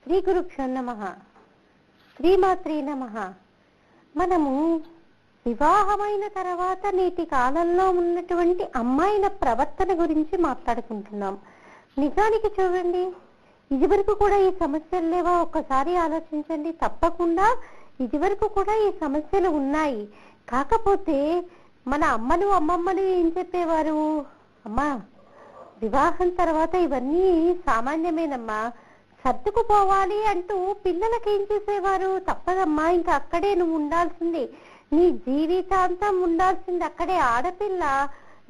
శ్రీ గురుభ్యో నమః. శ్రీమాత్రే నమః. మనము వివాహమైన తర్వాత నేటి కాలంలో ఉన్నటువంటి అమ్మాయిల ప్రవర్తన గురించి మాట్లాడుకుంటున్నాం. నిజానికి చూడండి, ఇదివరకు కూడా ఈ సమస్యలు లేవా? ఒక్కసారి ఆలోచించండి. తప్పకుండా ఇదివరకు కూడా ఈ సమస్యలు ఉన్నాయి. కాకపోతే మన అమ్మలు అమ్మమ్మలు ఏం చెప్పేవారు? అమ్మా, వివాహం తర్వాత ఇవన్నీ సామాన్యమేనమ్మా, సర్దుకుపోవాలి అంటూ పిల్లలకి ఏం చేసేవారు? తప్పదమ్మా, ఇంకా అక్కడే నువ్వు ఉండాల్సిందే, నీ జీవితాంతం ఉండాల్సింది అక్కడే. ఆడపిల్ల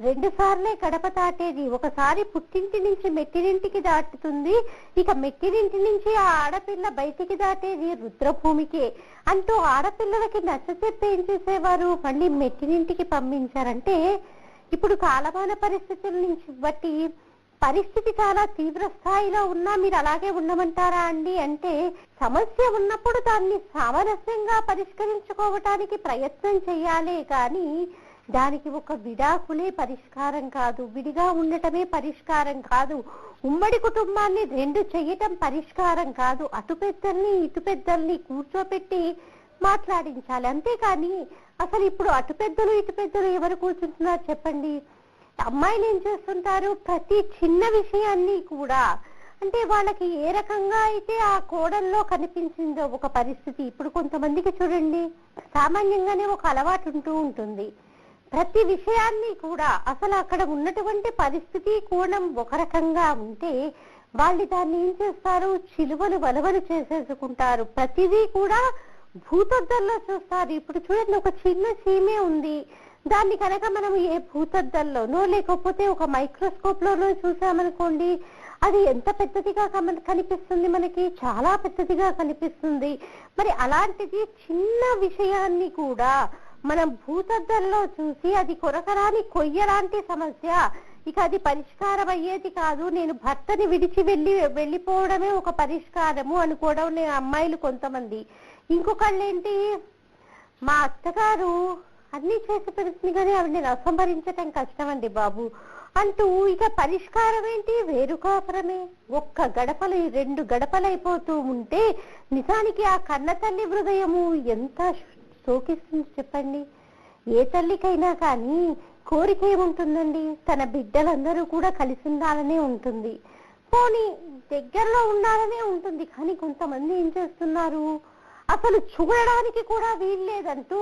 2 సార్లే గడప దాటేది. ఒకసారి పుట్టింటి నుంచి మెట్టినింటికి దాటుతుంది, ఇక మెట్టినింటి నుంచి ఆ ఆడపిల్ల బయటికి దాటేది రుద్రభూమికే అంటూ ఆడపిల్లలకి నచ్చచెప్పి ఏం చేసేవారు? మళ్ళీ మెట్టినింటికి పంపించారంటే ఇప్పుడు కాలమాన పరిస్థితుల నుంచి బట్టి పరిస్థితి చాలా తీవ్ర స్థాయిలో ఉన్నా మీరు అలాగే ఉండమంటారా అండి? అంటే సమస్య ఉన్నప్పుడు దాన్ని సామరస్యంగా పరిష్కరించుకోవటానికి ప్రయత్నం చేయాలి, కానీ దానికి ఒక విడాకులే పరిష్కారం కాదు, విడిగా ఉండటమే పరిష్కారం కాదు, ఉమ్మడి కుటుంబాన్ని 2 చేయటం పరిష్కారం కాదు. అటు పెద్దల్ని ఇటు పెద్దల్ని కూర్చోపెట్టి మాట్లాడించాలి. అంతేకాని అసలు ఇప్పుడు అటు పెద్దలు ఇటు పెద్దలు ఎవరు కూర్చుంటున్నారు చెప్పండి? అమ్మాయిలు ఏం చేస్తుంటారు? ప్రతి చిన్న విషయాన్ని కూడా, అంటే వాళ్ళకి ఏ రకంగా అయితే ఆ కోడల్లో కనిపించిందో ఒక పరిస్థితి. ఇప్పుడు కొంతమందికి చూడండి, సామాన్యంగానే ఒక అలవాటు ఉంటూ ఉంటుంది. ప్రతి విషయాన్ని కూడా అసలు అక్కడ ఉన్నటువంటి పరిస్థితి కోణం ఒక రకంగా ఉంటే వాళ్ళు దాన్ని ఏం చేస్తారు? చిలువలు వలవలు చేసేసుకుంటారు. ప్రతిదీ కూడా భూతద్దంలో చూస్తారు. ఇప్పుడు చూడండి, ఒక చిన్న చీమే ఉంది, దాన్ని కనుక మనం ఏ భూతద్దంలోనో లేకపోతే ఒక మైక్రోస్కోప్ లోనో చూసామనుకోండి, అది ఎంత పెద్దదిగా కనిపిస్తుంది మనకి? చాలా పెద్దదిగా కనిపిస్తుంది. మరి అలాంటిది చిన్న విషయాన్ని కూడా మనం భూతద్దంలో చూసి అది కొరకరాని కొయ్యలాంటి సమస్య, ఇక అది పరిష్కారం అయ్యేది కాదు, నేను భర్తని విడిచి వెళ్ళిపోవడమే ఒక పరిష్కారము అనుకోవడం నేను అమ్మాయిలు కొంతమంది. ఇంకొకళ్ళేంటి, మా అత్తగారు అన్ని చేసి పెడుతుంది కానీ ఆవిడని రసంభరించటం కష్టం అండి బాబు అంటూ ఇక పరిష్కారం ఏంటి? వేరు కాపురమే. ఒక్క గడపలు 2 గడపలు అయిపోతూ ఉంటే నిజానికి ఆ కన్న తల్లి హృదయము ఎంత శోకిస్తుంది చెప్పండి? ఏ తల్లికైనా కానీ కోరిక ఏముంటుందండి? తన బిడ్డలందరూ కూడా కలిసి ఉండాలనే ఉంటుంది, పోనీ దగ్గరలో ఉండాలనే ఉంటుంది. కానీ కొంతమంది ఏం చేస్తున్నారు? అసలు చూడడానికి కూడా వీల్లేదంటూ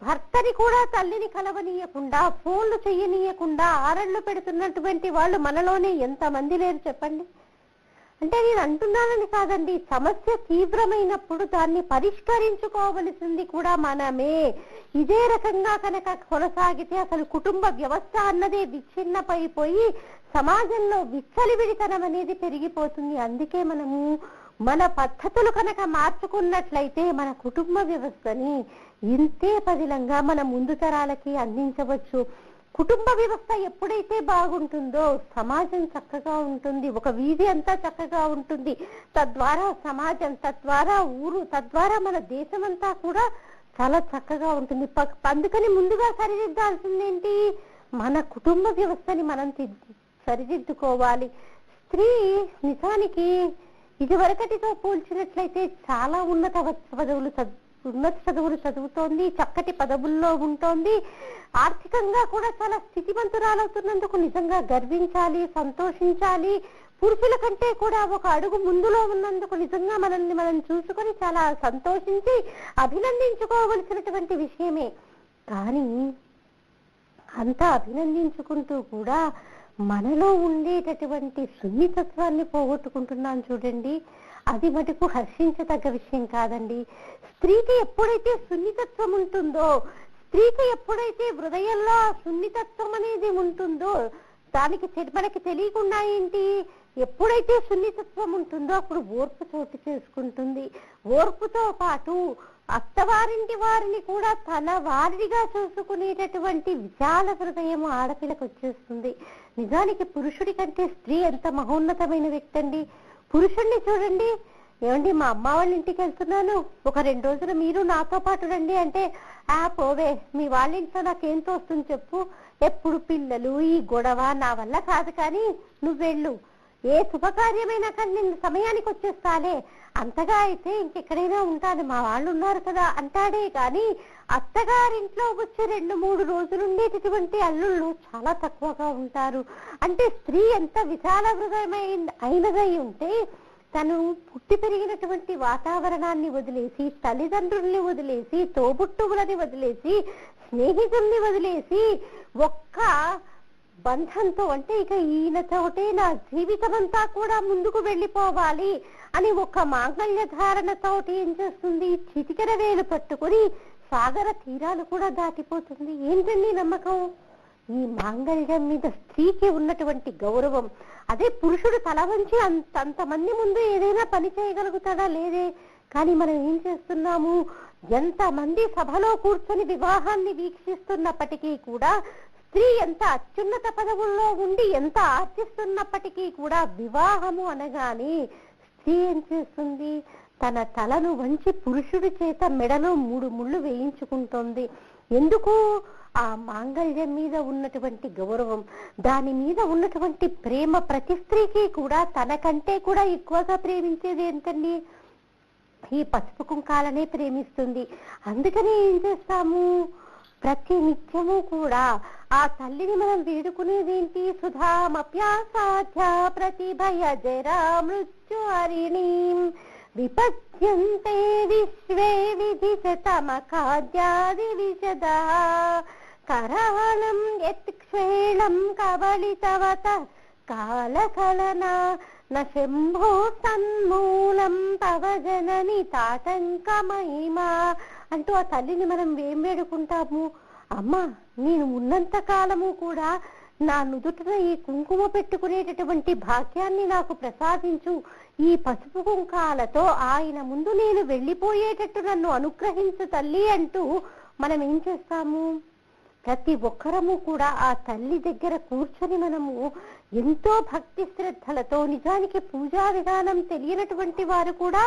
భర్తని కూడా తల్లిని కలవనీయకుండా, ఫోన్లు చెయ్యనీయకుండా ఆరళ్ళు పెడుతున్నటువంటి వాళ్ళు మనలోనే ఎంతమంది లేరు చెప్పండి? అంటే నేను అంటున్నానని కాదండి, సమస్య తీవ్రమైనప్పుడు దాన్ని పరిష్కరించుకోవలసింది కూడా మనమే. ఇదే రకంగా కనుక కొనసాగితే అసలు కుటుంబ వ్యవస్థ అన్నదే విచ్ఛిన్నమైపోయి సమాజంలో విచ్చలివిడితనం అనేది పెరిగిపోతుంది. అందుకే మనము మన పద్ధతులు కనుక మార్చుకున్నట్లయితే మన కుటుంబ వ్యవస్థని ఇంతే పదిలంగా మన ముందు తరాలకి అందించవచ్చు. కుటుంబ వ్యవస్థ ఎప్పుడైతే బాగుంటుందో సమాజం చక్కగా ఉంటుంది, ఒక వీధి అంతా చక్కగా ఉంటుంది, తద్వారా సమాజం, తద్వారా ఊరు, తద్వారా మన దేశం అంతా కూడా చాలా చక్కగా ఉంటుంది. అందుకని ముందుగా సరిదిద్దాల్సిందేంటి? మన కుటుంబ వ్యవస్థని మనం సరిదిద్దుకోవాలి. స్త్రీ నిజానికి ఇదివరకటితో పోల్చినట్లయితే చాలా ఉన్నత చదువులు చదువుతోంది, చక్కటి పదవుల్లో ఉంటోంది, ఆర్థికంగా కూడా చాలా స్థితివంతురాలవుతున్నందుకు నిజంగా గర్వించాలి, సంతోషించాలి. పురుషుల కంటే కూడా ఒక అడుగు ముందులో ఉన్నందుకు నిజంగా మనల్ని మనం చూసుకొని చాలా సంతోషించి అభినందించుకోవలసినటువంటి విషయమే. కానీ అంతా అభినందించుకుంటూ కూడా మనలో ఉండేటటువంటి సున్నితత్వాన్ని పోగొట్టుకుంటున్నాం చూడండి. అది మటుకు హర్షించదగ్గ విషయం కాదండి. స్త్రీకి ఎప్పుడైతే సున్నితత్వం ఉంటుందో, స్త్రీకి ఎప్పుడైతే హృదయంలో ఆ సున్నితత్వం అనేది ఉంటుందో, మనకి తెలియకుండా ఏంటి, ఎప్పుడైతే సున్నితత్వం ఉంటుందో అప్పుడు ఓర్పు చోటు చేసుకుంటుంది. ఓర్పుతో పాటు అత్తవారింటి వారిని కూడా తన వారిగా చూసుకునేటటువంటి విశాల హృదయం ఆడపిల్లకు వచ్చేస్తుంది. నిజానికి పురుషుడి కంటే స్త్రీ ఎంత మహోన్నతమైన వ్యక్తి అండి. పురుషుణ్ణి చూడండి, ఏమండి మా అమ్మ వాళ్ళ ఇంటికి వెళ్తున్నాను, ఒక 2 రోజులు మీరు నాతో పాటు రండి అంటే, పోవే, మీ వాళ్ళ ఇంట్లో నాకేం తోస్తుంది చెప్పు, ఎప్పుడు పిల్లలు, ఈ గొడవ నా వల్ల కాదు, కానీ నువ్వు వెళ్ళు. ఏ శుభకార్యమైనా కానీ నేను సమయానికి వచ్చేస్తాలే, అంతగా అయితే ఇంకెక్కడైనా ఉంటాను, మా వాళ్ళు ఉన్నారు కదా అంటాడే కానీ అత్తగారింట్లో వచ్చే 2-3 రోజులు ఉండేటటువంటి అల్లుళ్ళు చాలా తక్కువగా ఉంటారు. అంటే స్త్రీ ఎంత విశాల హృదయమైనదై ఉంటే తను పుట్టి పెరిగినటువంటి వాతావరణాన్ని వదిలేసి, తల్లిదండ్రుల్ని వదిలేసి, తోబుట్టువులని వదిలేసి, స్నేహితుల్ని వదిలేసి ఒక్క బంధంతో, అంటే ఇక ఈయనతోటే నా జీవితం అంతా కూడా ముందుకు వెళ్ళిపోవాలి అని ఒక మాంగళ్య ధారణతోటి ఏం చేస్తుంది, చిటికెన వేలు పట్టుకొని సాగర తీరాలు కూడా దాటిపోతుంది. ఏంటండి నమ్మకం? ఈ మాంగళ్యం మీద స్త్రీకి ఉన్నటువంటి గౌరవం. అదే పురుషుడు తల వంచి అంతమంది ముందు ఏదైనా పని చేయగలుగుతాడా? లేదే. కానీ మనం ఏం చేస్తున్నాము, ఎంతమంది సభలో కూర్చొని వివాహాన్ని వీక్షిస్తున్నప్పటికీ కూడా, స్త్రీ ఎంత అత్యున్నత పదవుల్లో ఉండి ఎంత ఆర్జిస్తున్నప్పటికీ కూడా, వివాహము అనగానే స్త్రీ ఏం చేస్తుంది, తన తలను వంచి పురుషుడి చేత మెడలో 3 ముళ్ళు వేయించుకుంటోంది. ఎందుకు? ఆ మాంగళ్యం మీద ఉన్నటువంటి గౌరవం, దాని మీద ఉన్నటువంటి ప్రేమ. ప్రతి స్త్రీకి కూడా తనకంటే కూడా ఎక్కువగా ప్రేమించేది ఏంటండి? ఈ పసుపు కుంకాలనే ప్రేమిస్తుంది. అందుకని ఏం చేస్తాము, ప్రతి నిత్యము కూడా ఆ తల్లిని మనం వేడుకునేదేంటి? సుధామప్యాసాధ్య ప్రతిభయ జరా మృత్యు హరిణీం విపద్యంతే విశ్వే విధిశతమఖాద్యాది విశద కరాళం యత్క్షేళం కబళితవత కాలకలనా న శంభో సన్మూలం తవ జనని తాటంక మహిమా అంటూ ఆ తల్లిని మనం ఏం వేడుకుంటాము? అమ్మా, నేను ఉన్నంత కాలము కూడా నా నుదుటిన ఈ కుంకుమ పెట్టుకునేటటువంటి భాగ్యాన్ని నాకు ప్రసాదించు. ఈ పసుపు కుంకాలతో ఆయన ముందు నేను వెళ్ళిపోయేటట్టు నన్ను అనుగ్రహించు తల్లి అంటూ మనం ఏం చేస్తాము? ప్రతి ఒక్కరము కూడా ఆ తల్లి దగ్గర కూర్చొని మనము ఎంతో భక్తి శ్రద్ధలతో, నిజానికి పూజా విధానం తెలియనటువంటి వారు కూడా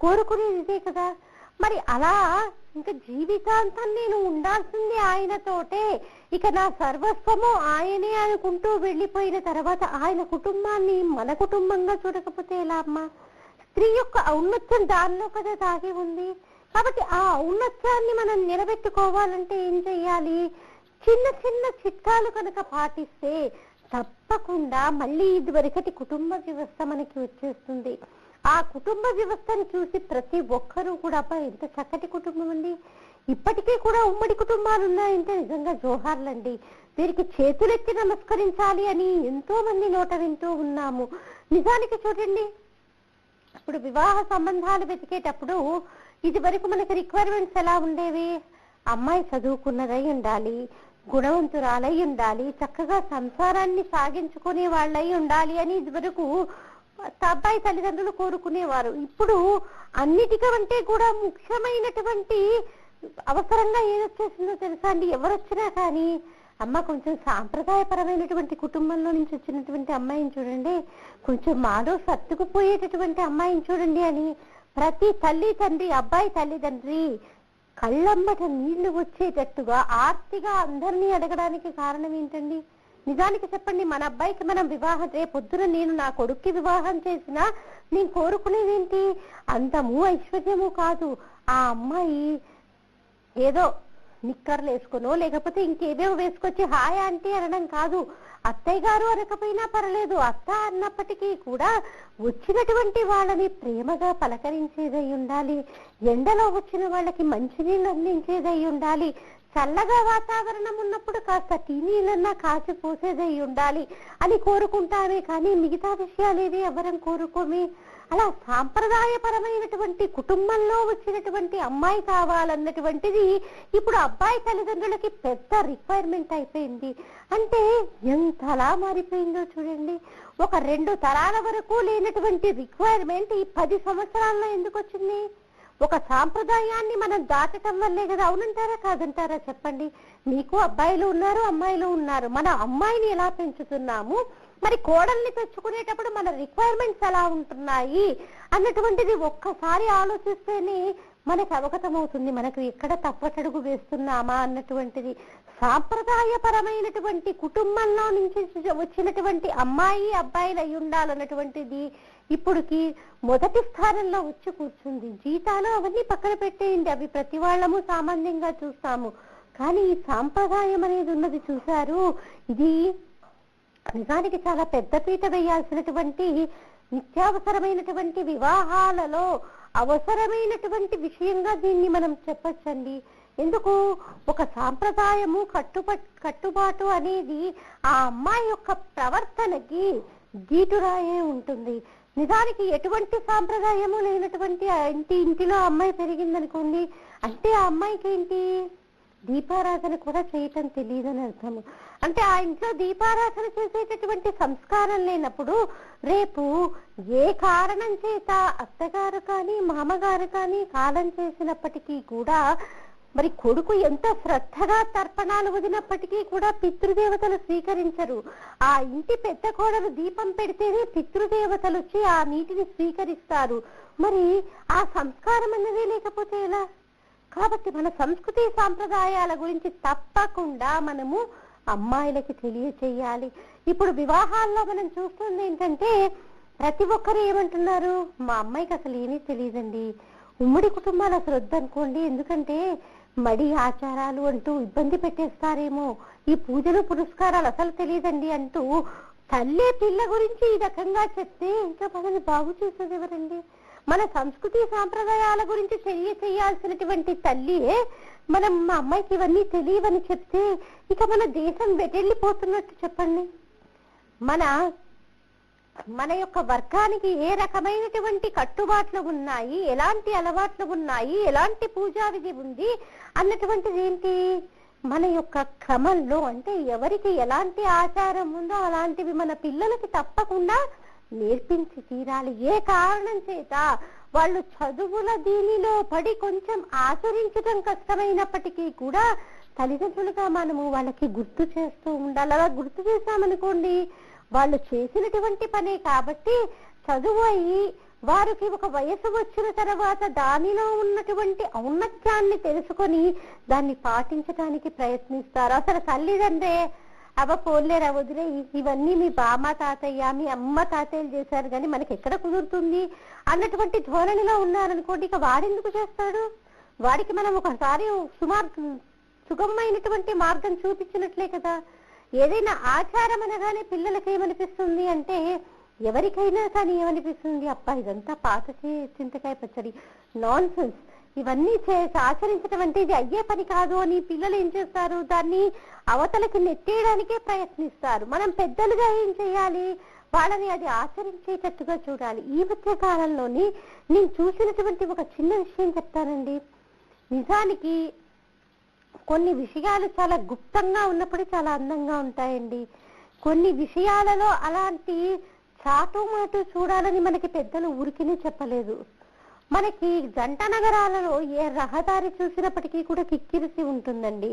కోరుకునేదే కదా. మరి అలా ఇంకా జీవితాంతం నేను ఉండాల్సింది ఆయనతోటే, ఇక నా సర్వస్వము ఆయనే అనుకుంటూ వెళ్ళిపోయిన తర్వాత ఆయన కుటుంబాన్ని మన కుటుంబంగా చూడకపోతే ఎలా అమ్మా? స్త్రీ యొక్క ఔన్నత్యం దానిలో కదా దాగి ఉంది. కాబట్టి ఆ ఔన్నత్యాన్ని మనం నిలబెట్టుకోవాలంటే ఏం చెయ్యాలి? చిన్న చిన్న చిట్కాలు కనుక పాటిస్తే తప్పకుండా మళ్ళీ ఇదివరకటి కుటుంబ వ్యవస్థ మనకి వచ్చేస్తుంది. ఆ కుటుంబ వ్యవస్థను చూసి ప్రతి ఒక్కరూ కూడా అబ్బా ఎంత చక్కటి కుటుంబం అండి, ఇప్పటికీ కూడా ఉమ్మడి కుటుంబాలు ఉన్నాయంటే నిజంగా జోహార్లండి, వీరికి చేతులెత్తి నమస్కరించాలి అని ఎంతో మంది నోట వింటూ ఉన్నాము. నిజానికి చూడండి, ఇప్పుడు వివాహ సంబంధాలు వెతికేటప్పుడు ఇది వరకు మనకి రిక్వైర్మెంట్స్ ఎలా ఉండేవి? అమ్మాయి చదువుకున్నదై ఉండాలి, గుణవంతురాలై ఉండాలి, చక్కగా సంసారాన్ని సాగించుకునే వాళ్ళై ఉండాలి అని ఇది వరకు అబ్బాయి తల్లిదండ్రులు కోరుకునేవారు. ఇప్పుడు అన్నిటికంటే కూడా ముఖ్యమైనటువంటి అవసరంగా ఏదొచ్చేసిందో తెలుసా అండి? ఎవరొచ్చినా కానీ అమ్మ కొంచెం సాంప్రదాయపరమైనటువంటి కుటుంబంలో నుంచి వచ్చినటువంటి అమ్మాయిని చూడండి, కొంచెం మాలో సర్దుకుపోయేటటువంటి అమ్మాయిని చూడండి అని ప్రతి తల్లి తండ్రి, అబ్బాయి తల్లిదండ్రి కళ్ళమ్మట నీళ్లు వచ్చేటట్టుగా ఆర్తిగా అందరినీ అడగడానికి కారణం ఏంటండి? నిజానికి చెప్పండి, మన అబ్బాయికి మనం వివాహం, రేపొద్దున నేను నా కొడుక్కి వివాహం చేసినా నేను కోరుకునేదేంటి? అందము ఐశ్వర్యము కాదు, ఆ అమ్మాయి ఏదో నిక్కర్లు వేసుకునో లేకపోతే ఇంకేవేవో వేసుకొచ్చి హాయ్ ఆంటీ అనడం కాదు. అత్తయ్య గారు అనకపోయినా పర్లేదు, అత్త అన్నప్పటికీ కూడా వచ్చినటువంటి వాళ్ళని ప్రేమగా పలకరించేదై ఉండాలి, ఎండలో వచ్చిన వాళ్ళకి మంచినీళ్ళు అందించేదై ఉండాలి, చల్లగా వాతావరణం ఉన్నప్పుడు కాస్త టీ నీళ్ళన్నా కాచి పోసేదై ఉండాలి అని కోరుకుంటామే కానీ మిగతా విషయాలేవి ఎవరం కోరుకోమే. అలా సాంప్రదాయపరమైనటువంటి కుటుంబంలో వచ్చినటువంటి అమ్మాయి కావాలన్నటువంటిది ఇప్పుడు అబ్బాయి తల్లిదండ్రులకి పెద్ద రిక్వైర్మెంట్ అయిపోయింది. అంటే ఎంతలా మారిపోయిందో చూడండి. ఒక 2 తరాల వరకు లేనటువంటి రిక్వైర్మెంట్ ఈ 10 సంవత్సరాల్లో ఎందుకు వచ్చింది? ఒక సాంప్రదాయాన్ని మనం దాటటం వల్లే కదా. అవునంటారా కాదంటారా చెప్పండి? మీకు అబ్బాయిలు ఉన్నారు, అమ్మాయిలు ఉన్నారు. మన అమ్మాయిని ఎలా పెంచుతున్నాము, మరి కోడల్ని తెచ్చుకునేటప్పుడు మన రిక్వైర్మెంట్స్ ఎలా ఉంటున్నాయి అన్నటువంటిది ఒక్కసారి ఆలోచిస్తేనే మనకు అవగతమవుతుంది, మనకు ఎక్కడ తప్పటడుగు వేస్తున్నామా అన్నటువంటిది. సాంప్రదాయపరమైనటువంటి కుటుంబంలో నుంచి వచ్చినటువంటి అమ్మాయి అబ్బాయిలు అయి ఉండాలన్నటువంటిది ఇప్పుడుకి మొదటి స్థానంలో వచ్చి కూర్చుంది. జీతాలు అవన్నీ పక్కన పెట్టేయండి, అవి ప్రతి వాళ్ళము సామాన్యంగా చూస్తాము. కానీ ఈ సాంప్రదాయం అనేది ఉన్నది చూశారు, ఇది నిజానికి చాలా పెద్దపీట వేయాల్సినటువంటి నిత్యావసరమైనటువంటి వివాహాలలో అవసరమైనటువంటి విషయంగా దీన్ని మనం చెప్పచ్చండి. ఎందుకు? ఒక సాంప్రదాయము కట్టుబాటు అనేది ఆ అమ్మాయి యొక్క ప్రవర్తనకి గీటురాయే ఉంటుంది. నిజానికి ఎటువంటి సాంప్రదాయము లేనటువంటి ఇంటిలో అమ్మాయి పెరిగిందనుకోండి, అంటే ఆ అమ్మాయికి ఏంటి, దీపారాధన కూడా చేయటం తెలియదని అర్థము. అంటే ఆ ఇంట్లో దీపారాధన చేసేటటువంటి సంస్కారం లేనప్పుడు రేపు ఏ కారణం చేత అత్తగారు కానీ మామగారు కానీ కాలం చేసినప్పటికీ కూడా మరి కొడుకు ఎంత శ్రద్ధగా తర్పణాలు వదినప్పటికీ కూడా పితృదేవతలు స్వీకరించరు. ఆ ఇంటి పెద్ద కోడలు దీపం పెడితేనే పితృదేవతలు వచ్చి ఆ నీటిని స్వీకరిస్తారు. మరి ఆ సంస్కారం అన్నదే లేకపోతే ఎలా? కాబట్టి మన సంస్కృతి సాంప్రదాయాల గురించి తప్పకుండా మనము అమ్మాయిలకి తెలియచేయాలి. ఇప్పుడు వివాహాల్లో మనం చూస్తుంది ఏంటంటే ప్రతి ఒక్కరు ఏమంటున్నారు, మా అమ్మాయికి అసలు ఏమీ తెలియదండి, ఉమ్మడి కుటుంబాలు అసలు వద్దనుకోండి, ఎందుకంటే మడి ఆచారాలు అంటూ ఇబ్బంది పెట్టేస్తారేమో, ఈ పూజలు పురస్కారాలు అసలు తెలియదండి అంటూ తల్లి పిల్ల గురించి ఈ రకంగా చెప్తే ఇంకా మనల్ని బాగు చేసేది ఎవరండి? మన సంస్కృతి సాంప్రదాయాల గురించి చేయాల్సినటువంటి తల్లియే మనం మా అమ్మాయికి ఇవన్నీ తెలియవని చెప్తే ఇక మన దేశం వెటెళ్ళిపోతున్నట్టు చెప్పండి. మన యొక్క వర్గానికి ఏ రకమైనటువంటి కట్టుబాట్లు ఉన్నాయి, ఎలాంటి అలవాట్లు ఉన్నాయి, ఎలాంటి పూజా విధి ఉంది అన్నటువంటిది ఏంటి మన యొక్క క్రమంలో, అంటే ఎవరికి ఎలాంటి ఆచారం ఉందో అలాంటివి మన పిల్లలకి తప్పకుండా నేర్పించి తీరాలి. ఏ కారణం చేత వాళ్ళు చదువుల దీనిలో పడి కొంచెం ఆచరించడం కష్టమైనప్పటికీ కూడా తల్లిదండ్రులుగా మనము వాళ్ళకి గుర్తు చేస్తూ ఉండాలి. అలా గుర్తు చేశామనుకోండి, వాళ్ళు చేసినటువంటి పనే కాబట్టి చదువు అయ్యి వారికి ఒక వయసు వచ్చిన తర్వాత దానిలో ఉన్నటువంటి ఔన్నత్యాన్ని తెలుసుకొని దాన్ని పాటించడానికి ప్రయత్నిస్తారు. అసలు తల్లిదండ్రే పోలేరా వదిలే, ఇవన్నీ మీ బామ్మ తాతయ్య మీ అమ్మ తాతయ్యలు చేశారు కానీ మనకి ఎక్కడ కుదురుతుంది అన్నటువంటి ధోరణిలో ఉన్నారనుకోండి, ఇక వాడెందుకు చేస్తాడు? వాడికి మనం ఒకసారి సుగమమైనటువంటి మార్గం చూపించినట్లే కదా. ఏదైనా ఆచారం అనగానే పిల్లలకి ఏమనిపిస్తుంది అంటే, ఎవరికైనా కానీ ఏమనిపిస్తుంది, అబ్బా ఇదంతా పాత చింతకాయ పచ్చడి, నాన్ సెన్స్, ఇవన్నీ ఆచరించడం అంటే ఇది అయ్యే పని కాదు అని పిల్లలు ఏం చేస్తారు, దాన్ని అవతలకి నెట్టేయడానికే ప్రయత్నిస్తారు. మనం పెద్దలుగా ఏం చేయాలి, వాళ్ళని అది ఆచరించేటట్టుగా చూడాలి. ఈ మధ్య కాలంలోని నేను చూసినటువంటి ఒక చిన్న విషయం చెప్తానండి. నిజానికి కొన్ని విషయాలు చాలా గుప్తంగా ఉన్నప్పుడు చాలా అందంగా ఉంటాయండి. కొన్ని విషయాలలో అలాంటి చాటుమాటు చూడాలని మనకి పెద్దలు ఊరికినే చెప్పలేదు. మనకి జంట నగరాలలో ఏ రహదారి చూసినప్పటికీ కూడా కిక్కిరిసి ఉంటుందండి.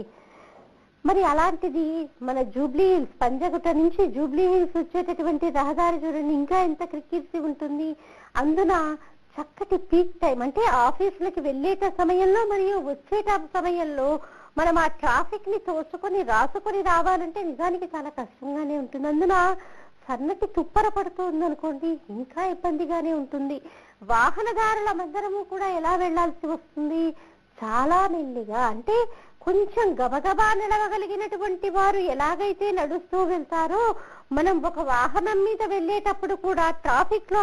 మరి అలాంటిది మన జూబ్లీ హిల్స్, పంజగుట్ట నుంచి జూబ్లీ హిల్స్ వచ్చేటటువంటి రహదారి చూడండి, ఇంకా ఎంత కిక్కిరిసి ఉంటుంది. అందున చక్కటి పీక్ టైం అంటే ఆఫీసులకి వెళ్ళేట సమయంలో మరియు వచ్చేట సమయంలో మనం ఆ ట్రాఫిక్ ని తోసుకొని రాసుకొని రావాలంటే నిజానికి చాలా కష్టంగానే ఉంటుంది. అందున సన్నటి తుప్పర పడుతుంది అనుకోండి, ఇంకా ఇబ్బందిగానే ఉంటుంది. వాహనదారుల మందరము కూడా ఎలా వెళ్లాల్సి వస్తుంది, చాలా మెల్లిగా, అంటే కొంచెం గబగబా నడవగలిగినటువంటి వారు ఎలాగైతే నడుస్తూ వెళ్తారో మనం ఒక వాహనం మీద వెళ్ళేటప్పుడు కూడా ట్రాఫిక్ లో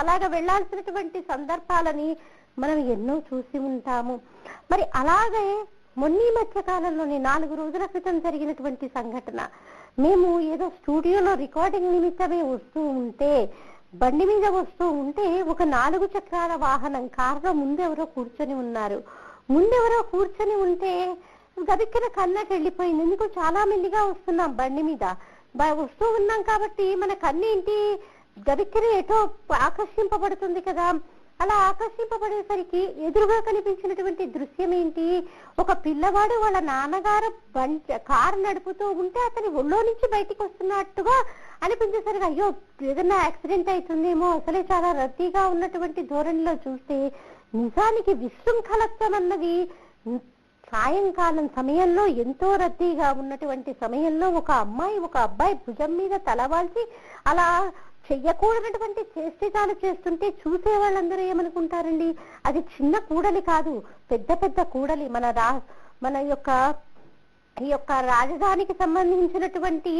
అలాగా వెళ్లాల్సినటువంటి సందర్భాలని మనం ఎన్నో చూసి ఉంటాము. మరి అలాగే మొన్న మధ్య కాలంలోనే 4 రోజుల క్రితం జరిగినటువంటి సంఘటన, మేము ఏదో స్టూడియోలో రికార్డింగ్ నిమిత్తమే వస్తూ ఉంటే, బండి మీద వస్తూ ఉంటే ఒక 4 చక్రాల వాహనం కారులో ముందెవరో కూర్చొని ఉన్నారు. ముందెవరో కూర్చొని ఉంటే గబిక్కిన కన్నట్టు వెళ్ళిపోయింది. ఎందుకు, చాలా మెల్లిగా వస్తున్నాం, బండి మీద వస్తూ ఉన్నాం కాబట్టి మన కన్నేంటి గబిక్కిన ఎటో ఆకర్షింపబడుతుంది కదా. అలా ఆకర్షింపబడేసరికి ఎదురుగా కనిపించినటువంటి దృశ్యం ఏంటి, ఒక పిల్లవాడు వాళ్ళ నాన్నగారు కారు నడుపుతూ ఉంటే అతని ఒళ్ళో నుంచి బయటికి వస్తున్నట్టుగా అనిపించేసరికి అయ్యో ఏదన్నా యాక్సిడెంట్ అవుతుందేమో, అసలే చాలా రద్దీగా ఉన్నటువంటి ధోరణిలో చూస్తే నిజానికి విశృంఖలత్వం అన్నది సాయంకాలం సమయంలో ఎంతో రద్దీగా ఉన్నటువంటి సమయంలో ఒక అమ్మాయి ఒక అబ్బాయి భుజం మీద తలవాల్చి అలా చెయ్యకూడనటువంటి చేష్టితాలు చేస్తుంటే చూసే వాళ్ళందరూ ఏమనుకుంటారండి, అది చిన్న కూడలి కాదు, పెద్ద పెద్ద కూడలి. మన ఈ యొక్క రాజధానికి సంబంధించినటువంటి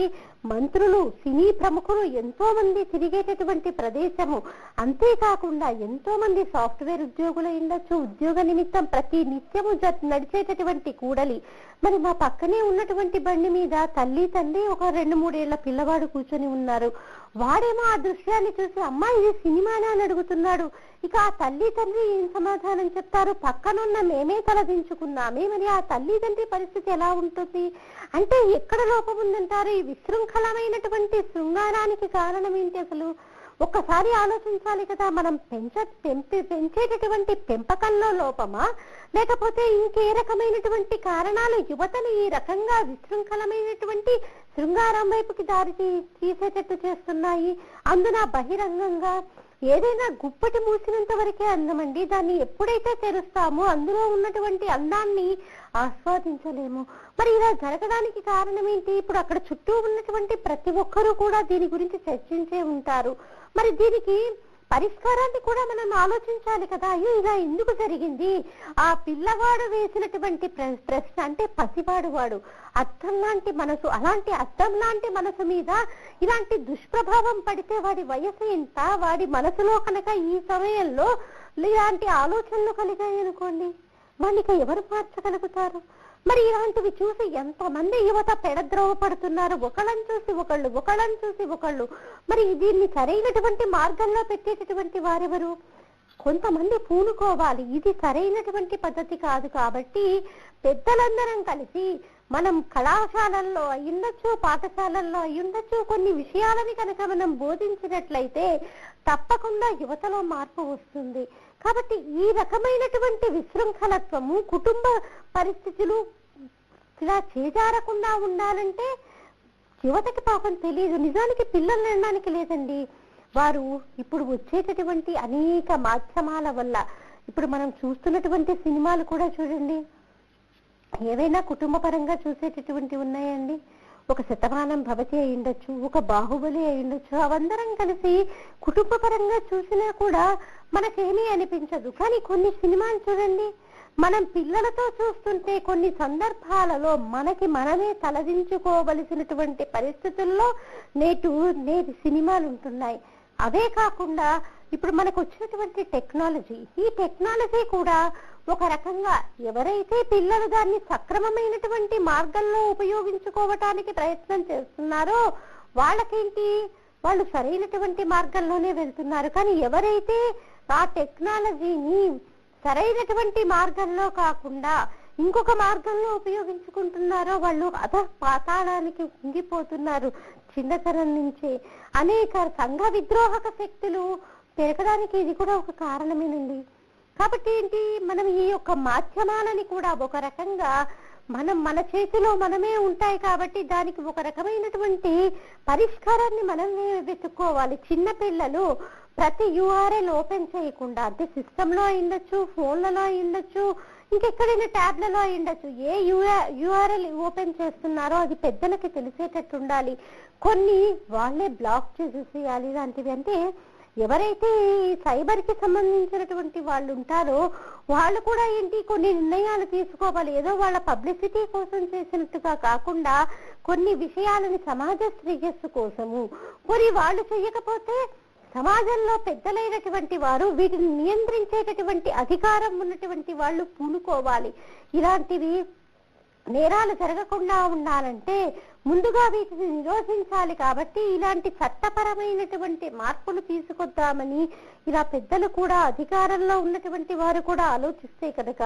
మంత్రులు, సినీ ప్రముఖులు ఎంతో మంది తిరిగేటటువంటి ప్రదేశము. అంతేకాకుండా ఎంతో మంది సాఫ్ట్వేర్ ఉద్యోగులు ఉండొచ్చు, ఉద్యోగ నిమిత్తం ప్రతి నిత్యము నడిచేటటువంటి కూడలి. మరి మా పక్కనే ఉన్నటువంటి బండి మీద తల్లి తండ్రి ఒక 2-3 ఏళ్ల పిల్లవాడు కూర్చొని ఉన్నారు. వాడేమో ఆ దృశ్యాన్ని చూసి అమ్మా ఇది సినిమానా అని అడుగుతున్నాడు. ఇక ఆ తల్లి తండ్రి ఏం సమాధానం చెప్తారు? పక్కనున్న మేమే తలదించుకున్నామే, మరి ఆ తల్లి తండ్రి పరిస్థితి ఎలా ఉంటుంది? అంటే ఎక్కడ లోపం ఉందంటారు? ఈ విశృంఖలమైనటువంటి శృంగారానికి కారణం ఏంటి అసలు? ఒక్కసారి ఆలోచించాలి కదా. మనం పెంచేటటువంటి పెంపకంలో లోపమా, లేకపోతే ఇంకే రకమైనటువంటి కారణాలు యువతను ఈ రకంగా విశృంఖలమైనటువంటి శృంగారం వైపుకి దారి తీసేటట్టు చేస్తున్నాయి? అందున బహిరంగంగా ఏదైనా గుప్పటి మూసినంత వరకే అందమండి. దాన్ని ఎప్పుడైతే తెరుస్తామో అందులో ఉన్నటువంటి అందాన్ని ఆస్వాదించలేము. మరి ఇలా జరగడానికి కారణం ఏంటి? ఇప్పుడు అక్కడ చుట్టూ ఉన్నటువంటి ప్రతి ఒక్కరూ కూడా దీని గురించి చర్చించే ఉంటారు. మరి దీనికి పరిష్కారాన్ని కూడా మనం ఆలోచించాలి కదా. అయ్యో ఇలా ఎందుకు జరిగింది? ఆ పిల్లవాడు వేసినటువంటి ప్రశ్న, అంటే పసివాడు అద్దం లాంటి మనసు, అలాంటి అద్దం లాంటి మనసు మీద ఇలాంటి దుష్ప్రభావం పడితే వాడి వయసు ఎంత? వాడి మనసులో కనుక ఈ సమయంలో ఇలాంటి ఆలోచనలు కలిగాయి అనుకోండి, వాడికి ఎవరు మార్చగలుగుతారు? మరి ఇలాంటివి చూసి ఎంతమంది యువత పెడద్రోవ పడుతున్నారు, ఒకళ్ళని చూసి ఒకళ్ళు. మరి దీన్ని సరైనటువంటి మార్గంలో పెట్టేటటువంటి వారెవరు? కొంతమంది పూనుకోవాలి. ఇది సరైనటువంటి పద్ధతి కాదు. కాబట్టి పెద్దలందరం కలిసి మనం కళాశాలల్లో అయ్యుండొచ్చు, పాఠశాలల్లో అయ్యుండొచ్చు, కొన్ని విషయాలని కనుక మనం బోధించినట్లయితే తప్పకుండా యువతలో మార్పు వస్తుంది. కాబట్టి ఈ రకమైనటువంటి విశృంఖలత్వము, కుటుంబ పరిస్థితులు ఇలా చేజారకుండా ఉండాలంటే యువతకి పాపం తెలియదు. నిజానికి పిల్లలు అనడానికి లేదండి, వారు ఇప్పుడు వచ్చేటటువంటి అనేక మాధ్యమాల వల్ల, ఇప్పుడు మనం చూస్తున్నటువంటి సినిమాలు కూడా చూడండి, ఏవైనా కుటుంబ పరంగా చూసేటటువంటి ఉన్నాయండి. ఒక శతమానం భవతి అయి ఉండొచ్చు, ఒక బాహుబలి అయి ఉండొచ్చు. అవందరం కలిసి కుటుంబ పరంగా చూసినా కూడా మనకేమీ అనిపించదు. కానీ కొన్ని సినిమాలు చూడండి, మనం పిల్లలతో చూస్తుంటే కొన్ని సందర్భాలలో మనమే తలదించుకోవలసినటువంటి పరిస్థితుల్లో నేటి సినిమాలు ఉంటున్నాయి. అవే కాకుండా ఇప్పుడు మనకు వచ్చినటువంటి టెక్నాలజీ, ఈ టెక్నాలజీ కూడా ఒక రకంగా ఎవరైతే పిల్లలు దాన్ని సక్రమమైనటువంటి మార్గంలో ఉపయోగించుకోవటానికి ప్రయత్నం చేస్తున్నారో వాళ్ళకేంటి, వాళ్ళు సరైనటువంటి మార్గంలోనే వెళ్తున్నారు. కానీ ఎవరైతే ఆ టెక్నాలజీని సరైనటువంటి మార్గంలో కాకుండా ఇంకొక మార్గంలో ఉపయోగించుకుంటున్నారో వాళ్ళు పాతాళానికి ఉంగిపోతున్నారు. చిన్నతనం నుంచే అనేక సంఘ విద్రోహక శక్తులు పెరగడానికి ఇది కూడా ఒక కారణమేనండి. కాబట్టి ఏంటి, మనం ఈ యొక్క మాధ్యమాలని కూడా ఒక రకంగా మన చేతిలో మనమే ఉంటాయి కాబట్టి దానికి ఒక రకమైనటువంటి పరిష్కారాన్ని మనమే వెతుక్కోవాలి. చిన్న పిల్లలు ప్రతి URL ఓపెన్ చేయకుండా, అంటే సిస్టంలో అయ్యుండొచ్చు, ఫోన్లలో అయ్యుండొచ్చు, ఇంకెక్కడైనా ట్యాబ్లలో అయ్యుండొచ్చు, ఏ URL ఓపెన్ చేస్తున్నారో అది పెద్దలకి తెలిసేటట్టు ఉండాలి. కొన్ని వాళ్ళే బ్లాక్ చేసేసేయాలి. ఇలాంటివి అంటే ఎవరైతే సైబర్ కి సంబంధించినటువంటి వాళ్ళు ఉంటారో వాళ్ళు కూడా ఏంటి, కొన్ని నిర్ణయాలు తీసుకోవాలి. ఏదో వాళ్ళ పబ్లిసిటీ కోసం చేసినట్టుగా కాకుండా కొన్ని విషయాలని సమాజ శ్రేయస్సు కోసము, మరి వాళ్ళు చేయకపోతే సమాజంలో పెద్దలైనటువంటి వారు వీటిని నియంత్రించేటటువంటి అధికారం ఉన్నటువంటి వాళ్ళు పూనుకోవాలి. ఇలాంటివి నేరాలు జరగకుండా ఉండాలంటే ముందుగా వీటిని నిరోధించాలి. కాబట్టి ఇలాంటి చట్టపరమైనటువంటి మార్పులు తీసుకొద్దామని ఇలా పెద్దలు కూడా, అధికారంలో ఉన్నటువంటి వారు కూడా ఆలోచిస్తే కనుక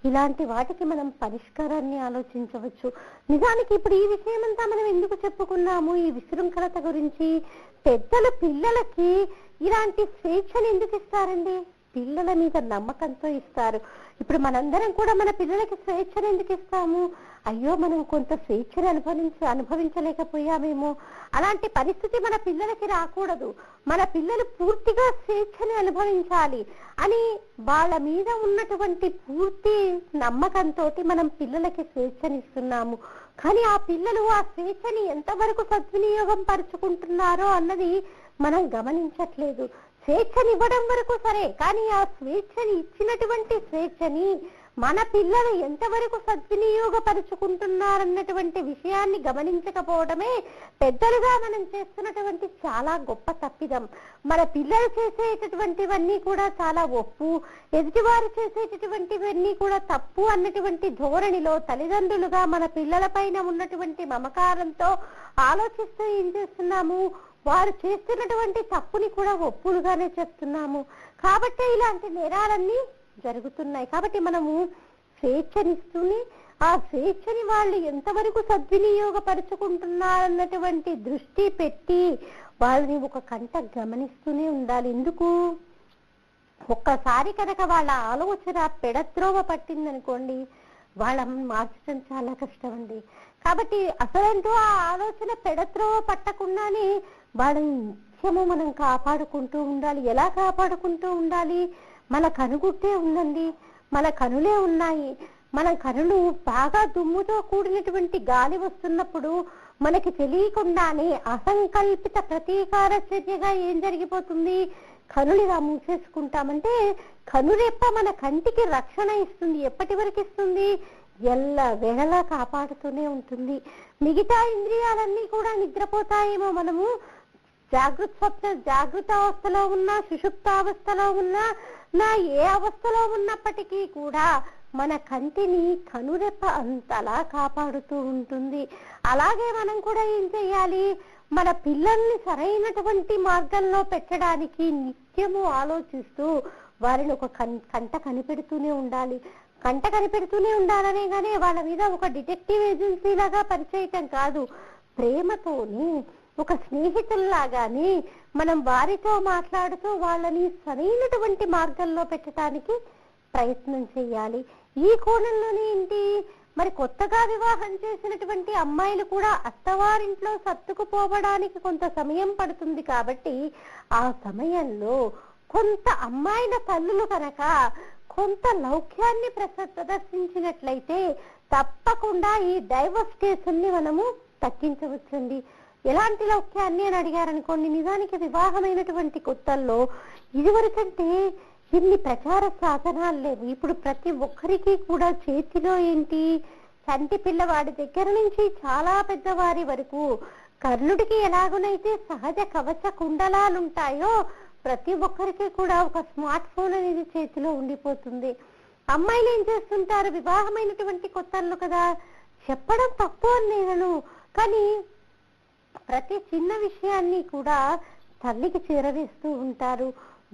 ఇలాంటి వాటికి మనం పరిష్కారాన్ని ఆలోచించవచ్చు. నిజానికి ఇప్పుడు ఈ విషయం అంతా మనం ఎందుకు చెప్పుకున్నాము, ఈ విశృంఖలత గురించి? పెద్దలు పిల్లలకి ఇలాంటి స్వేచ్ఛను ఎందుకు ఇస్తారండి? పిల్లల మీద నమ్మకంతో ఇస్తారు. ఇప్పుడు మనందరం కూడా మన పిల్లలకి స్వేచ్ఛను ఎందుకు ఇస్తాము? అయ్యో మనం కొంత స్వేచ్ఛను అనుభవించలేకపోయామేమో. అలాంటి పరిస్థితి మన పిల్లలకి రాకూడదు. మన పిల్లలు పూర్తిగా స్వేచ్ఛని అనుభవించాలి అని వాళ్ళ మీద ఉన్నటువంటి పూర్తి నమ్మకంతో మనం పిల్లలకి స్వేచ్ఛనిస్తున్నాము. కానీ ఆ పిల్లలు ఆ స్వేచ్ఛని ఎంతవరకు సద్వినియోగం పరుచుకుంటున్నారో అన్నది మనం గమనించట్లేదు. స్వేచ్ఛనివ్వడం వరకు సరే, కానీ ఆ స్వేచ్ఛని ఇచ్చినటువంటి స్వేచ్ఛని మన పిల్లలు ఎంతవరకు సద్వినియోగపరుచుకుంటున్నారన్నటువంటి విషయాన్ని గమనించకపోవడమే పెద్దలుగా మనం చేస్తున్నటువంటి చాలా గొప్ప తప్పిదం. మన పిల్లలు చేసేటటువంటివన్నీ కూడా చాలా ఒప్పు, ఎదుటివారు చేసేటటువంటివన్నీ కూడా తప్పు అన్నటువంటి ధోరణిలో తల్లిదండ్రులుగా మన పిల్లల పైన ఉన్నటువంటి మమకారంతో ఆలోచిస్తూ ఏం చేస్తున్నాము? వారు చేస్తున్నటువంటి తప్పుని కూడా ఒప్పులుగానే చేస్తున్నాము. కాబట్టి ఇలాంటి నేరాలన్నీ జరుగుతున్నాయి. కాబట్టి మనము స్వేచ్ఛనిస్తూనే ఆ స్వేచ్ఛని వాళ్ళు ఎంతవరకు సద్వినియోగపరుచుకుంటున్నారన్నటువంటి దృష్టి పెట్టి వాళ్ళని ఒక కంట గమనిస్తూనే ఉండాలి. ఎందుకు? ఒక్కసారి కనుక వాళ్ళ ఆలోచన పెడత్రోవ పట్టిందనుకోండి, వాళ్ళని మార్చడం చాలా కష్టం అండి. కాబట్టి అసలంటూ ఆ ఆలోచన పెడత్రోవ పట్టకుండానే వాళ్ళని నిత్యము మనం కాపాడుకుంటూ ఉండాలి. ఎలా కాపాడుకుంటూ ఉండాలి? మన కనుగుట్టే ఉందండి, మన కనులే ఉన్నాయి. మన కనులు బాగా దుమ్ముతో కూడినటువంటి గాలి వస్తున్నప్పుడు మనకి తెలియకుండానే అసంకల్పిత ప్రతీకార చర్యగా ఏం జరిగిపోతుంది? కనులుగా మూసేసుకుంటామంటే కనురెప్ప మన కంటికి రక్షణ ఇస్తుంది. ఎప్పటి వరకు ఇస్తుంది? ఎల్ల వేళలా కాపాడుతూనే ఉంటుంది. మిగతా ఇంద్రియాలన్నీ కూడా నిద్రపోతాయేమో, మనము జాగృత అవస్థలో ఉన్నా, సుషుప్తావస్థలో ఉన్నా, ఏ అవస్థలో ఉన్నప్పటికీ కూడా మన కంటిని కనురెప్ప అంతలా కాపాడుతూ ఉంటుంది. అలాగే మనం కూడా ఏం చేయాలి? మన పిల్లల్ని సరైనటువంటి మార్గంలో పెట్టడానికి నిత్యము ఆలోచిస్తూ వారిని ఒక కంట కనిపెడుతూనే ఉండాలి. కంట కనిపెడుతూనే ఉండాలనే కానీ వాళ్ళ మీద ఒక డిటెక్టివ్ ఏజెన్సీ లాగా పనిచేయటం కాదు. ప్రేమతోని ఒక స్నేహితుల్లాగానే మనం వారితో మాట్లాడుతూ వాళ్ళని సరైనటువంటి మార్గంలో పెట్టడానికి ప్రయత్నం చేయాలి. ఈ కోణంలోనే ఏంటి మరి కొత్తగా వివాహం చేసినటువంటి అమ్మాయిలు కూడా అత్తవారింట్లో సర్దుకుపోవడానికి కొంత సమయం పడుతుంది. కాబట్టి ఆ సమయంలో కొంత అమ్మాయిల తల్లులు కనుక కొంత లౌక్యాన్ని ప్రదర్శించినట్లయితే తప్పకుండా ఈ డైవర్స్ కేసుల్ని మనము తగ్గించవచ్చండి. ఎలాంటి లౌక్యాన్ని అని అడిగారనుకోండి, నిజానికి వివాహమైనటువంటి కొత్తల్లో ఇదివరకంటే ఇన్ని ప్రచార సాధనాలు లేవు. ఇప్పుడు ప్రతి ఒక్కరికి కూడా చేతిలో ఏంటి, చంటి పిల్లవాడి దగ్గర నుంచి చాలా పెద్దవారి వరకు కర్ణుడికి ఎలాగునైతే సహజ కవచ కుండలాలుంటాయో ప్రతి ఒక్కరికి కూడా ఒక స్మార్ట్ ఫోన్ అనేది చేతిలో ఉండిపోతుంది. అమ్మాయిలు ఏం చేస్తుంటారు? వివాహమైనటువంటి కొత్తలు కదా, చెప్పడం తప్పు అని నేను, కానీ ప్రతి చిన్న విషయాన్ని కూడా తల్లికి చేరవేస్తూ ఉంటారు.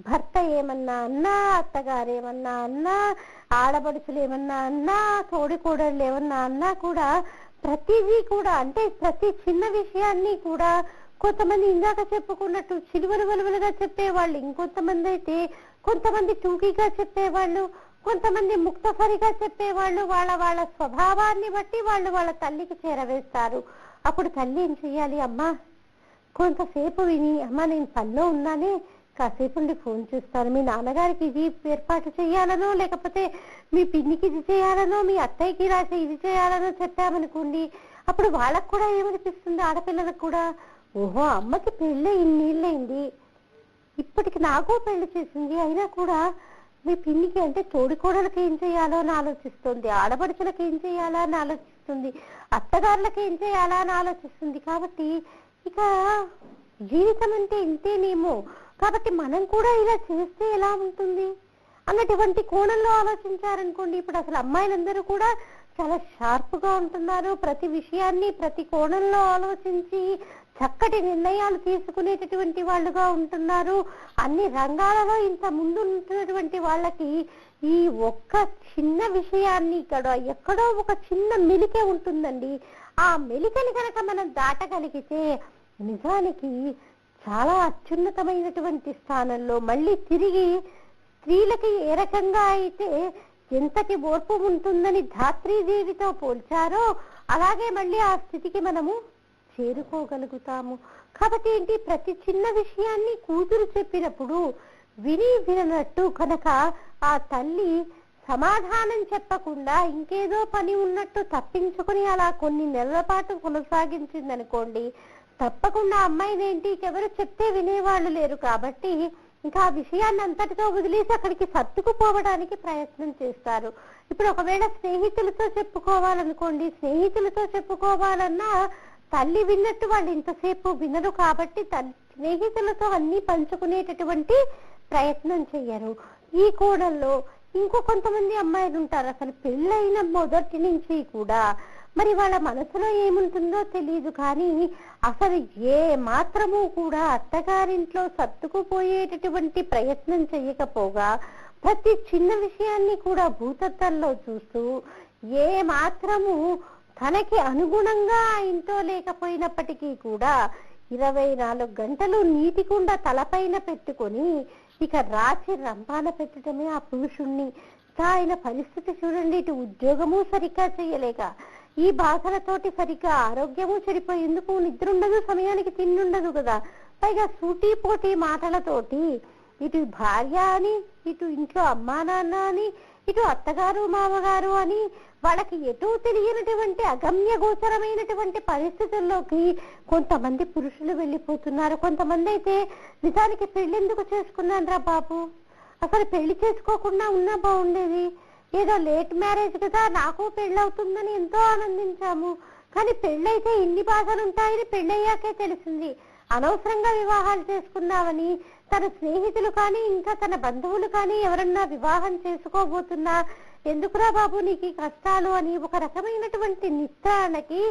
భర్త ఏమన్నా అన్నా, అత్తగారు ఏమన్నా అన్నా, ఆడబడుచులు ఏమన్నా అన్నా, తోడికోడళ్ళు ఏమన్నా అన్నా కూడా ప్రతిదీ కూడా అంటే ప్రతి చిన్న విషయాన్ని కూడా కొంతమంది ఇందాక చెప్పుకున్నట్టు చిలువలు వలువలుగా చెప్పేవాళ్ళు, ఇంకొంతమంది అయితే కొంతమంది టూకీగా చెప్పేవాళ్ళు, కొంతమంది ముక్తసరిగా చెప్పేవాళ్ళు. వాళ్ళ స్వభావాన్ని బట్టి వాళ్ళ తల్లికి చేరవేస్తారు. అప్పుడు తల్లి ఏం చెయ్యాలి? అమ్మా కొంతసేపు విని, అమ్మా నేను పనిలో ఉన్నానే, కాసేపు నుండి ఫోన్ చూస్తాను. మీ నాన్నగారికి ఇది ఏర్పాటు చేయాలనో, లేకపోతే మీ పిన్నికి ఇది చేయాలనో, మీ అత్తయ్యకి రాసి ఇది చేయాలనో చెప్పామనుకోండి, అప్పుడు వాళ్ళకు కూడా ఏమనిపిస్తుంది? ఆడపిల్లలకు కూడా, ఓహో అమ్మకి పెళ్ళి ఇన్నేళ్ళైంది, ఇప్పటికి నాకు పెళ్లి చేసింది, అయినా కూడా మీ పిన్నికి అంటే తోడికోడలకి ఏం చేయాలో అని ఆలోచిస్తుంది, ఆడపడుచులకు ఏం చేయాలా అని ఆలోచిస్తుంది, అత్తగారులకు ఏం చేయాలా అని ఆలోచిస్తుంది. కాబట్టి ఇక జీవితం అంటే ఇంతేనేమో, కాబట్టి మనం కూడా ఇలా చేస్తే ఎలా ఉంటుంది అన్నటువంటి కోణంలో ఆలోచించారనుకోండి. ఇప్పుడు అసలు అమ్మాయిలందరూ కూడా చాలా షార్ప్ గా ఉంటున్నారు. ప్రతి విషయాన్ని ప్రతి కోణంలో ఆలోచించి చక్కటి నిర్ణయాలు తీసుకునేటటువంటి వాళ్ళుగా ఉంటున్నారు. అన్ని రంగాలలో ఇంత ముందు ఉంటున్నటువంటి వాళ్ళకి ఈ ఒక్క చిన్న విషయాన్ని ఎక్కడో ఒక చిన్న మెలికే ఉంటుందండి. ఆ మెలికని కనుక మనం దాటగలిగితే నిజానికి చాలా అత్యున్నతమైనటువంటి స్థానంలో మళ్ళీ తిరిగి స్త్రీలకి ఏ రకంగా అయితే ఎంతటి ఓర్పు ఉంటుందని ధాత్రీదేవితో పోల్చారో అలాగే మళ్ళీ ఆ స్థితికి మనము చేరుకోగలుగుతాము. కాబట్టి ఏంటి, ప్రతి చిన్న విషయాన్ని కూతురు చెప్పినప్పుడు విననట్టు కనుక ఆ తల్లి సమాధానం చెప్పకుండా ఇంకేదో పని ఉన్నట్టు తప్పించుకుని అలా కొన్ని నెలల పాటు కొనసాగించిందనుకోండి, తప్పకుండా అమ్మాయిని ఏంటి ఎవరు చెప్తే వినేవాళ్ళు లేరు కాబట్టి ఇంకా ఆ విషయాన్ని అంతటితో వదిలేసి అక్కడికి సర్దుకుపోవడానికి ప్రయత్నం చేస్తారు. ఇప్పుడు ఒకవేళ స్నేహితులతో చెప్పుకోవాలనుకోండి, స్నేహితులతో చెప్పుకోవాలన్నా తల్లి విన్నట్టు వాళ్ళు ఇంతసేపు వినరు కాబట్టి స్నేహితులతో అన్ని పంచుకునేటటువంటి ప్రయత్నం చెయ్యరు. ఈ కోణంలో ఇంకో కొంతమంది అమ్మాయిలు ఉంటారు, అసలు పెళ్ళైన మొదటి నుంచి కూడా మరి వాళ్ళ మనసులో ఏముంటుందో తెలియదు కానీ అసలు ఏ మాత్రము కూడా అత్తగారింట్లో సర్దుకుపోయేటటువంటి ప్రయత్నం చెయ్యకపోగా ప్రతి చిన్న విషయాన్ని కూడా భూతత్వంలో చూస్తూ ఏ మాత్రము తనకి అనుగుణంగా ఇంట్లో లేకపోయినప్పటికీ కూడా 24 గంటలు నీటి కుండ తలపైన పెట్టుకొని ఇక రాచి రంపాన పెట్టడమే ఆ పురుషుణ్ణి. ఆయన పరిస్థితి చూడండి, ఇటు ఉద్యోగము సరిగ్గా చేయలేక ఈ బాధలతోటి సరిగ్గా ఆరోగ్యము చెడిపోయి, ఎందుకు నిద్ర ఉండదు, సమయానికి తిండి ఉండదు కదా, పైగా సూటీ పోటీ మాటలతోటి ఇటు భార్య అని, ఇటు ఇంట్లో అమ్మా నాన్న అని, ఇటు అత్తగారు మామగారు అని వాళ్ళకి ఎటూ తెలియనటువంటి అగమ్య గోచరమైనటువంటి పరిస్థితుల్లోకి కొంతమంది పురుషులు వెళ్ళిపోతున్నారు. కొంతమంది అయితే నిజానికి పెళ్ళెందుకు చేసుకున్నాను రా బాబు, అసలు పెళ్లి చేసుకోకుండా ఉన్నా బాగుండేది, ఏదో లేట్ మ్యారేజ్ కదా నాకు పెళ్ళవుతుందని ఎంతో ఆనందించాము, కానీ పెళ్ళైతే ఇన్ని బాధలు ఉంటాయని పెళ్ళయ్యాకే తెలిసింది, అనవసరంగా వివాహాలు చేసుకున్నావని తన స్నేహితులు కానీ ఇంకా తన బంధువులు కానీ ఎవరన్నా వివాహం చేసుకోబోతున్నా ఎందుకురా బాబు నీకు ఈ కష్టాలు అని ఒక రకమైనటువంటి నిస్త్రాణకి,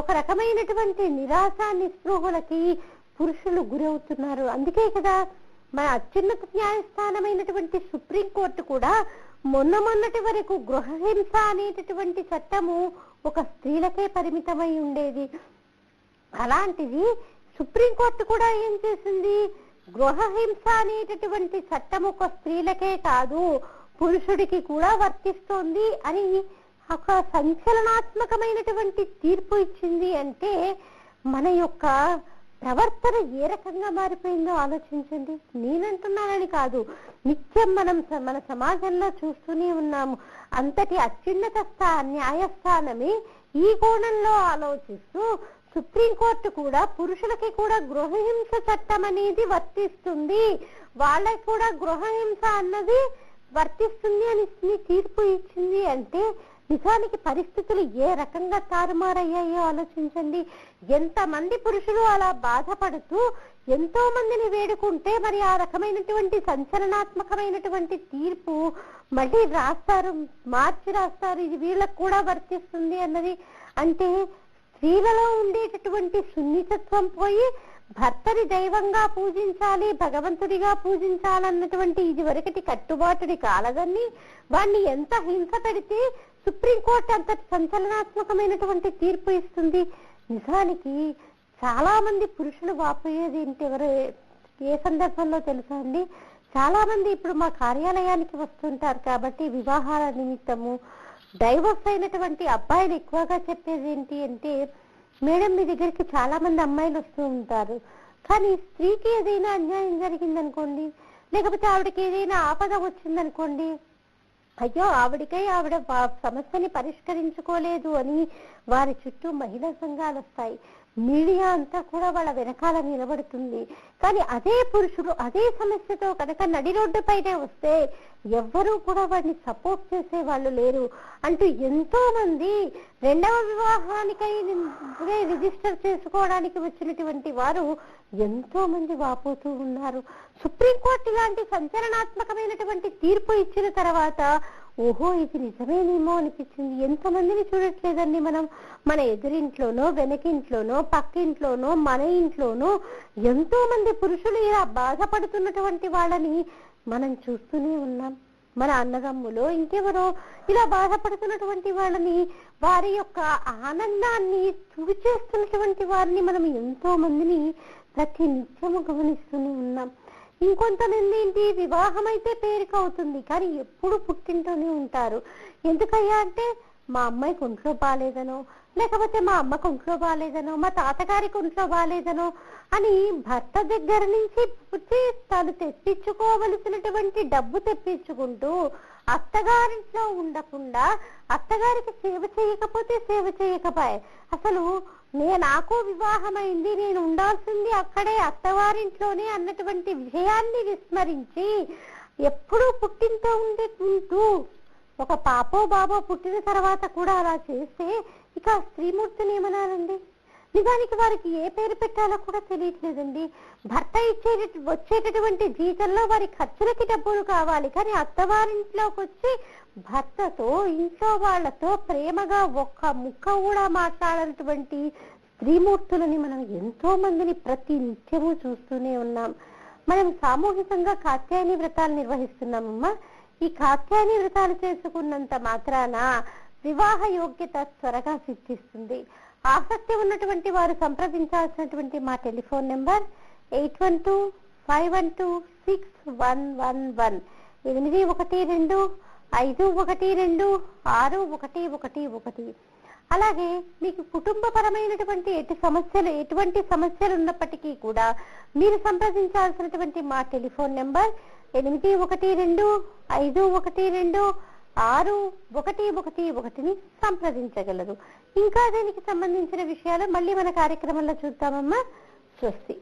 ఒక రకమైనటువంటి నిరాశ నిస్పృహలకి పురుషులు గురవుతున్నారు. అందుకే కదా మన అత్యున్నత న్యాయస్థానమైనటువంటి సుప్రీంకోర్టు కూడా మొన్నటి వరకు గృహహింస అనేటటువంటి చట్టము ఒక స్త్రీలకే పరిమితమై ఉండేది. అలాంటిది సుప్రీంకోర్టు కూడా ఏం చేసింది, గృహహింస అనేటటువంటి చట్టం ఒక స్త్రీలకే కాదు పురుషుడికి కూడా వర్తిస్తోంది అని ఒక సంచలనాత్మకమైనటువంటి తీర్పు ఇచ్చింది. అంటే మన యొక్క ప్రవర్తన ఏ రకంగా మారిపోయిందో ఆలోచించండి. నేనంటున్నానని కాదు, నిత్యం మన సమాజంలో చూస్తూనే ఉన్నాము. అంతటి అత్యున్నత న్యాయస్థానమే ఈ కోణంలో ఆలోచిస్తూ సుప్రీంకోర్టు కూడా పురుషులకి కూడా గృహహింస చట్టం అనేది వర్తిస్తుంది, వాళ్ళకి కూడా గృహహింస అన్నది వర్తిస్తుంది అని తీర్పు ఇచ్చింది. అంటే నిజానికి పరిస్థితులు ఏ రకంగా తారుమారయ్యాయో ఆలోచించండి. ఎంతమంది పురుషులు అలా బాధపడుతూ ఎంతో మందిని వేడుకుంటే మరి ఆ రకమైనటువంటి సంచలనాత్మకమైనటువంటి తీర్పు మళ్ళీ రాస్తారు, మార్చి రాస్తారు, ఇది వీళ్ళకు కూడా వర్తిస్తుంది అన్నది. అంటే స్త్రీలలో ఉండేటటువంటి సున్నితత్వం పోయి భర్తని దైవంగా పూజించాలి, భగవంతుడిగా పూజించాలన్నటువంటి ఇది వరకటి కట్టుబాటుని కాలదని వాడిని ఎంత హింస పెడితే సుప్రీంకోర్టు అంత సంచలనాత్మకమైనటువంటి తీర్పు ఇస్తుంది. నిజానికి చాలా మంది పురుషులు వాపోయేది ఏంటి, ఏ సందర్భంలో తెలుసా అండి, చాలా మంది ఇప్పుడు మా కార్యాలయానికి వస్తుంటారు కాబట్టి వివాహాల నిమిత్తము డైవర్స్ అయినటువంటి అబ్బాయిలు ఎక్కువగా చెప్పేది ఏంటి అంటే, మేడం మీ దగ్గరికి చాలా మంది అమ్మాయిలు వస్తూ ఉంటారు, కానీ స్త్రీకి ఏదైనా అన్యాయం జరిగిందనుకోండి, లేకపోతే ఆవిడకి ఏదైనా ఆపద వచ్చిందనుకోండి, అయ్యో ఆవిడ సమస్యని పరిష్కరించుకోలేదు అని వారి చుట్టూ మహిళా సంఘాలు వస్తాయి, మీడియా అంతా కూడా వాళ్ళ వెనకాల నిలబడుతుంది. కానీ అదే పురుషుడు అదే సమస్యతో కనుక నడి రోడ్డు పైన వస్తే ఎవ్వరూ కూడా వాడిని సపోర్ట్ చేసే వాళ్ళు లేరు అంటూ ఎంతో మంది రెండవ వివాహానికై రిజిస్టర్ చేసుకోవడానికి వచ్చినటువంటి వారు ఎంతో మంది వాపోతూ ఉన్నారు. సుప్రీంకోర్టు లాంటి సంచలనాత్మకమైనటువంటి తీర్పు ఇచ్చిన తర్వాత ఓహో ఇది నిజమేనేమో అనిపించింది. ఎంతమందిని చూడట్లేదండి మనం, మన ఎదురింట్లోనో వెనకింట్లోనో పక్కింట్లోనో మన ఇంట్లోనో ఎంతో మంది పురుషులు ఇలా బాధపడుతున్నటువంటి వాళ్ళని మనం చూస్తూనే ఉన్నాం. మన అన్నదమ్ములో ఇంకెవరో ఇలా బాధపడుతున్నటువంటి వాళ్ళని, వారి యొక్క ఆనందాన్ని తుడిచేస్తున్నటువంటి వారిని మనం ఎంతో మందిని ప్రతి నిత్యము గమనిస్తూనే ఉన్నాం. ఇంకొంతమంది ఏంటి, వివాహం అయితే పేరుకు అవుతుంది కానీ ఎప్పుడు పుట్టింటూనే ఉంటారు. ఎందుకయ్యా అంటే మా అమ్మాయికి ఒంట్లో బాగాలేదనో, లేకపోతే మా అమ్మకు ఒంట్లో బాగాలేదనో, మా తాతగారికి ఒంట్లో బాగాలేదనో అని భర్త దగ్గర నుంచి తను తెప్పించుకోవలసినటువంటి డబ్బు తెప్పించుకుంటూ అత్తగారింట్లో ఉండకుండా, అత్తగారికి సేవ చేయకపోతే సేవ చేయకపోయే, అసలు నాకు వివాహమైంది, నేను ఉండాల్సింది అక్కడే అత్తవారింట్లోనే అన్నటువంటి విషయాన్ని విస్మరించి ఎప్పుడూ పుట్టింటూ ఉంటూ ఒక పాపో బాబో పుట్టిన తర్వాత కూడా అలా చేస్తే ఇక స్త్రీమూర్తిని ఏమనాలండి? నిజానికి వారికి ఏ పేరు పెట్టాలో కూడా తెలియట్లేదండి. భర్త వచ్చేటటువంటి జీతంలో వారి ఖర్చులకి డబ్బులు కావాలి, కానీ అత్తవారింట్లోకి వచ్చి భర్తతో, ఇంట్లో వాళ్లతో ప్రేమగా ఒక్క ముక్క కూడా మాట్లాడేటువంటి స్త్రీమూర్తులని మనం ఎంతో మందిని ప్రతి నిత్యము చూస్తూనే ఉన్నాం. మనం సామూహికంగా కాత్యాయని వ్రతాలు నిర్వహిస్తున్నామమ్మా. ఈ కాత్యాయని వ్రతాలు చేసుకున్నంత మాత్రాన వివాహ యోగ్యత త్వరగా సిద్ధిస్తుంది. ఆసక్తి ఉన్నటువంటి వారు సంప్రదించాల్సినటువంటి మా టెలిఫోన్ నెంబర్ 8125126111, 8125126111. అలాగే మీకు కుటుంబపరమైనటువంటి ఎటువంటి సమస్యలు ఉన్నప్పటికీ కూడా మీరు సంప్రదించాల్సినటువంటి మా టెలిఫోన్ నెంబర్ 8125126111ని సంప్రదించగలరు. ఇంకా దీనికి సంబంధించిన విషయాలు మళ్ళీ మన కార్యక్రమంలో చూద్దామమ్మా. స్వస్తి.